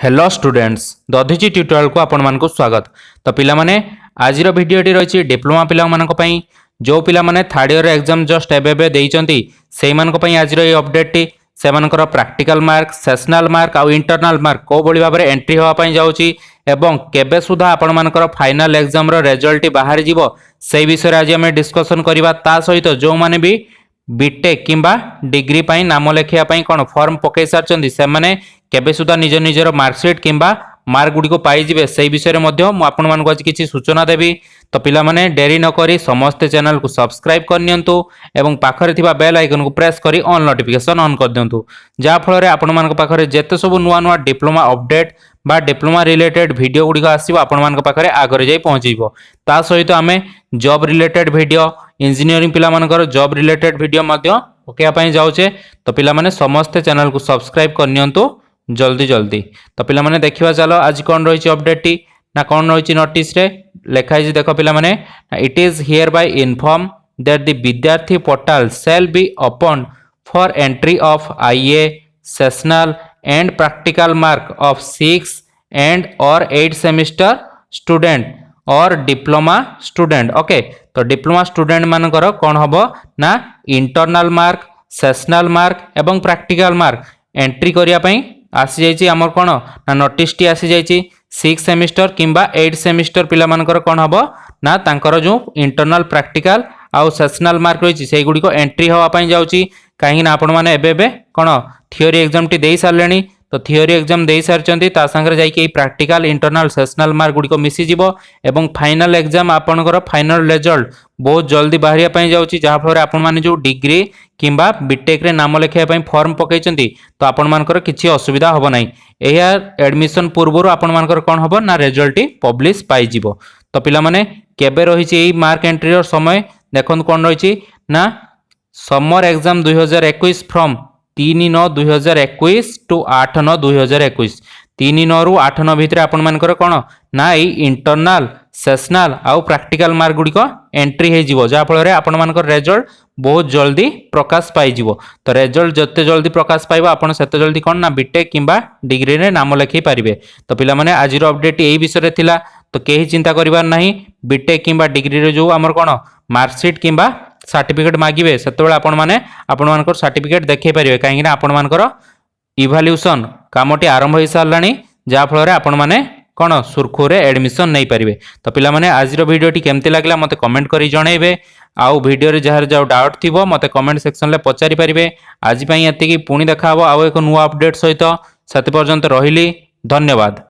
Hello students Dadhichi tutorial को आपण मानक स्वागत। तो पिला माने आज भिडियोटी रही डिप्लोमा पिला मानक पई जो पिला माने थर्ड ईयर एग्जाम जस्ट एबे देइचंती सेई मानक पई आज ये अपडेट टी से मानकर प्रैक्टिकल मार्क सेशनल मार्क आउ इंटरनल मार्क को बड़ी भाव में एंट्री होगा पई जाउची एवं केबे सुधा आपण मानकर फाइनल एग्जाम रो रिजल्ट बाहर जीवो सेई विषय आज हम डिस्कशन करबा। ता सहित जो माने भी बीटेक किंबा डिग्री पाई नाम लेखिया पाई कोन फॉर्म पकई सारचंदी से माने केबे सुधा निज निजर मार्कशीट किंबा मार्क गुडी को पाई जिवे सेई विषय रे मध्य मु आपण मानको आज किछि सूचना देबी। तो पिला माने डेरी न करी समस्त चैनल को सब्सक्राइब कर नियंतु एवं पाखरे थिबा बेल आइकन को प्रेस करी ऑन नोटिफिकेशन ऑन कर दियंतु जा फल रे आपण मानको पाखरे जेते सब नुवा नुवा डिप्लोमा अपडेट बा डिप्लोमा रिलेटेड वीडियो गुडी को आसीबो आपण मानको पाखरे आगरे जाई पहुंचीबो। ता सहित आमे जॉब रिलेटेड वीडियो इंजीनियरिंग पिला मानकर जॉब रिलेटेड वीडियो मध्य ओके पई जाउचे। तो पिला माने समस्त चैनल को सब्सक्राइब कर नियंतु जल्दी जल्दी। तो पिला माने देखिबा चलो आज कोन रहिछि अपडेट टी ना कोन रहिछि नोटिस रे लेखा छि देखो पिला माने it is here by inform that the Vidyarthi portal shall be open for entry of IA sessional and practical mark of 6 and और 8 सेमिस्टर स्टूडेंट और डिप्लोमा स्टूडेंट। ओके तो डिप्लोमा स्टूडेंट मानकर कौन हम ना इंटरनल मार्क सेशनल मार्क एवं practical mark entry करने आसी जाइए आमर कौन ना नोटिस टी आसी जाइए 6 सेमिस्टर किंबा 8 सेमिस्टर पिला मानकर कौन हम ना तांकर जो इंटरनल प्रैक्टिकल आउ सेशनल मार्क रही से गुड़ी एंट्री होगापाई जाऊँगी कहीं आपण मैंने एबे कौन थियोरी एग्जाम टी दे सारे तो थियोरी एग्जाम दे सारी सांगे जाकि practical internal sessional mark Gudi Mrs एवं फाइनल एग्जाम आपणकर फाइनल रिजल्ट बहुत जल्दी बाहर जाऊँगी जहाँफल आपण मैंने जो डिग्री किंबा बीटेक रे नाम लेखापी फॉर्म पकई तो आपण मानकर किसी असुविधा हम ना एडमिशन पूर्व आपण मानकर कौन हम ना रिजल्ट पब्लिश पाई। तो पिला माने केबे रही मार्क एंट्री समय देखो कौन रही ना समर एग्जाम 2021 फ्रॉम 3/9/2021 टू 8/9/2021 3 रु 8 भितर आपण मानकर कौन ना इंटरनल सेशनल आउ प्रैक्टिकल मार्क गुड़िक एंट्री हो जिवो जाफल आपण मानकर रिजल्ट बहुत जल्दी प्रकाश पाई जिवो। तो रिजल्ट जते जल्दी प्रकाश पाइबो आपण सेते जल्दी कौन ना बीटेक किंबा डिग्री रे नाम लेखि पारिबे। तो पिला माने आज अपडेट यही विषय रे थिला तो केही चिंता करिवार नाही बीटेक किंबा डिग्री रे जो हमर कौन मार्कशीट किंबा सर्टिफिकेट मागिबे सेतेबेले आपण माने आपण मानकर सर्टिफिकेट देखै परिबे काहेकि ना आपण मानकर इवैल्यूएशन कामटी आरंभ हो सारानी जाफल आपण माने कौन सुरखुरे एडमिशन नहीं पारिबे। तो पिला माने आज वीडियोटी केमती लागला मते कमेंट करी जणैबे आउ वीडियो रे जहार जाउ डाउट थिबो मते कमेंट सेक्शन ले पचारि पारिबे। आज पई एतिकी पुणी देखा हबो आउ एक नुवा अपडेट सहित सेते पर्यंत रहिली धन्यवाद।